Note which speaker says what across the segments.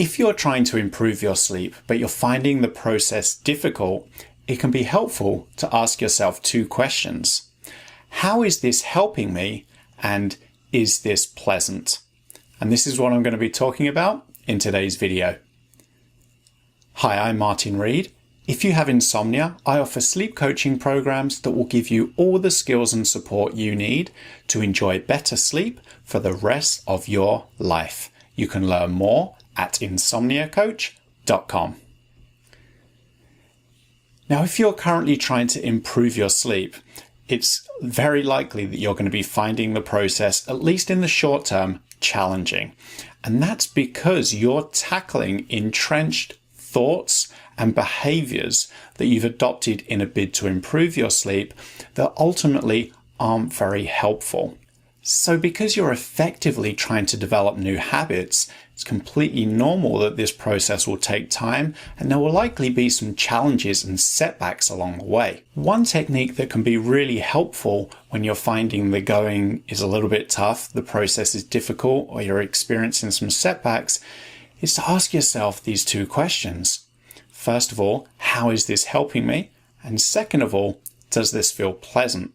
Speaker 1: If you're trying to improve your sleep, but you're finding the process difficult, it can be helpful to ask yourself two questions. How is this helping me? And is this pleasant? And this is what I'm going to be talking about in today's video. Hi, I'm Martin Reed. If you have insomnia, I offer sleep coaching programs that will give you all the skills and support you need to enjoy better sleep for the rest of your life. You can learn more at insomniacoach.com. Now, if you're currently trying to improve your sleep, it's very likely that you're going to be finding the process, at least in the short term, challenging. And that's because you're tackling entrenched thoughts and behaviors that you've adopted in a bid to improve your sleep that ultimately aren't very helpful. So because you're effectively trying to develop new habits, it's completely normal that this process will take time and there will likely be some challenges and setbacks along the way. One technique that can be really helpful when you're finding the going is a little bit tough, the process is difficult, or you're experiencing some setbacks, is to ask yourself these two questions. First of all, how is this helping me? And second of all, does this feel pleasant?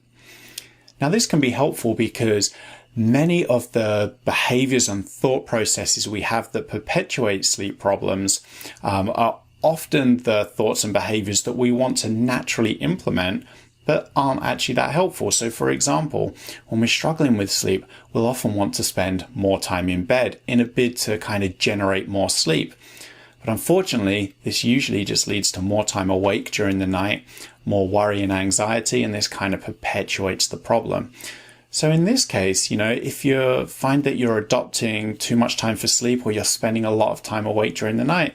Speaker 1: Now, this can be helpful because many of the behaviors and thought processes we have that perpetuate sleep problems are often the thoughts and behaviors that we want to naturally implement but aren't actually that helpful. So for example, when we're struggling with sleep, we'll often want to spend more time in bed in a bid to kind of generate more sleep. But unfortunately, this usually just leads to more time awake during the night, more worry and anxiety, and this kind of perpetuates the problem. So in this case, if you find that you're adopting too much time for sleep or you're spending a lot of time awake during the night,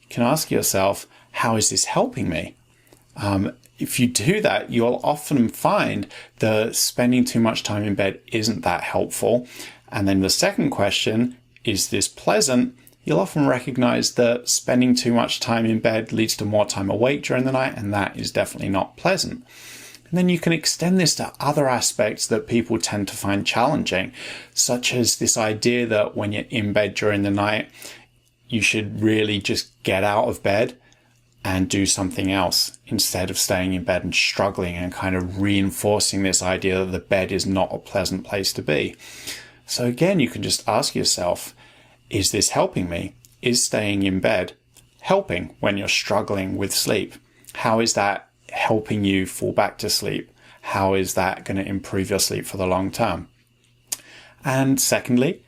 Speaker 1: you can ask yourself, how is this helping me? If you do that, you'll often find that spending too much time in bed isn't that helpful. And then the second question, is this pleasant? You'll often recognize that spending too much time in bed leads to more time awake during the night, and that is definitely not pleasant. And then you can extend this to other aspects that people tend to find challenging, such as this idea that when you're in bed during the night, you should really just get out of bed and do something else instead of staying in bed and struggling and kind of reinforcing this idea that the bed is not a pleasant place to be. So again, you can just ask yourself, is this helping me? Is staying in bed helping when you're struggling with sleep? How is that helping you fall back to sleep? How is that going to improve your sleep for the long term? And secondly,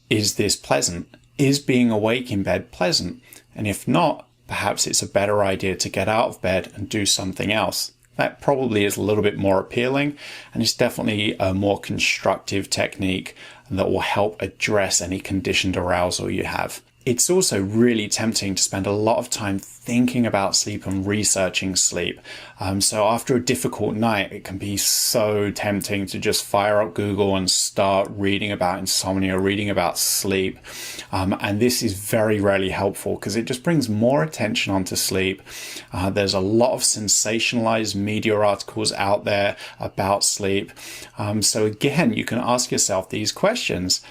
Speaker 1: is this pleasant? Is being awake in bed pleasant? And if not, perhaps it's a better idea to get out of bed and do something else. That probably is a little bit more appealing, and it's definitely a more constructive technique that will help address any conditioned arousal you have. It's also really tempting to spend a lot of time thinking about sleep and researching sleep. So after a difficult night, it can be so tempting to just fire up Google and start reading about insomnia, reading about sleep. And this is very rarely helpful because it just brings more attention onto sleep. There's a lot of sensationalized media articles out there about sleep. So again, you can ask yourself these questions.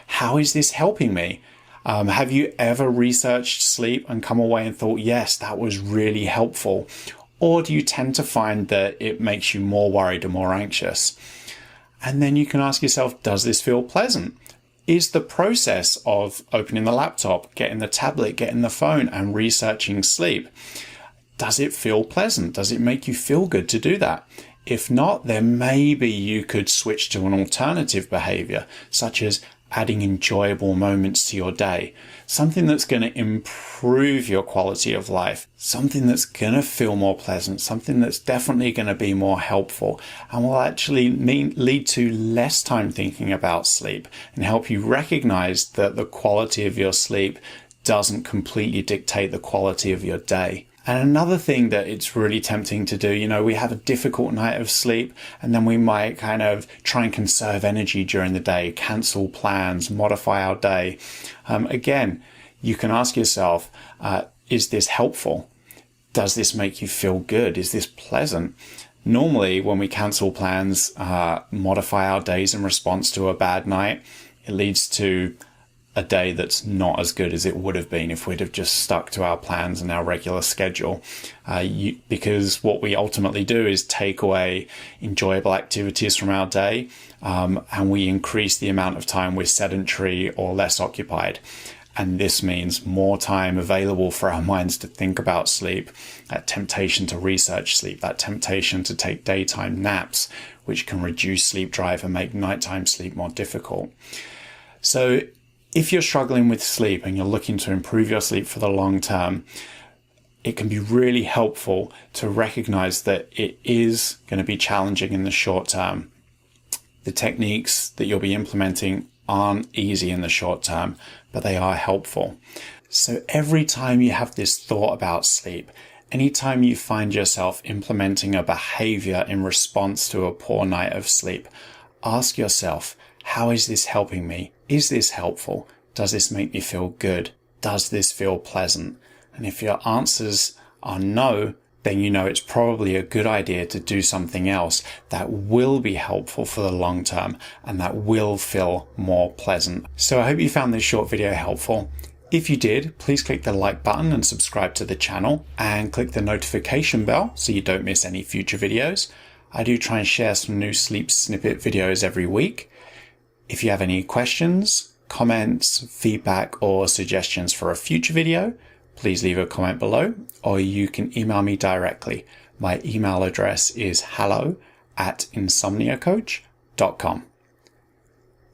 Speaker 1: How is this helping me? Have you ever researched sleep and come away and thought, yes, that was really helpful? Or do you tend to find that it makes you more worried and more anxious? And then you can ask yourself, does this feel pleasant? Is the process of opening the laptop, getting the tablet, getting the phone and researching sleep, does it feel pleasant? Does it make you feel good to do that? If not, then maybe you could switch to an alternative behavior, such as adding enjoyable moments to your day, something that's going to improve your quality of life, something that's going to feel more pleasant, something that's definitely going to be more helpful and will actually lead to less time thinking about sleep and help you recognize that the quality of your sleep doesn't completely dictate the quality of your day. And another thing that it's really tempting to do, we have a difficult night of sleep and then we might kind of try and conserve energy during the day, cancel plans, modify our day. Again, you can ask yourself, is this helpful? Does this make you feel good? Is this pleasant? Normally, when we cancel plans, modify our days in response to a bad night, it leads to a day that's not as good as it would have been if we'd have just stuck to our plans and our regular schedule. Because what we ultimately do is take away enjoyable activities from our day, and we increase the amount of time we're sedentary or less occupied. And this means more time available for our minds to think about sleep, that temptation to research sleep, that temptation to take daytime naps, which can reduce sleep drive and make nighttime sleep more difficult. So if you're struggling with sleep and you're looking to improve your sleep for the long term, it can be really helpful to recognize that it is going to be challenging in the short term. The techniques that you'll be implementing aren't easy in the short term, but they are helpful. So every time you have this thought about sleep, anytime you find yourself implementing a behavior in response to a poor night of sleep, ask yourself, how is this helping me? Is this helpful? Does this make me feel good? Does this feel pleasant? And if your answers are no, then you know it's probably a good idea to do something else that will be helpful for the long term and that will feel more pleasant. So I hope you found this short video helpful. If you did, please click the like button and subscribe to the channel, and click the notification bell so you don't miss any future videos. I do try and share some new sleep snippet videos every week. If you have any questions, comments, feedback, or suggestions for a future video, please leave a comment below, or you can email me directly. My email address is hello@insomniacoach.com.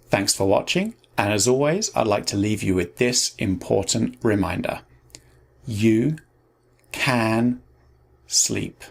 Speaker 1: Thanks for watching, and as always, I'd like to leave you with this important reminder. You can sleep.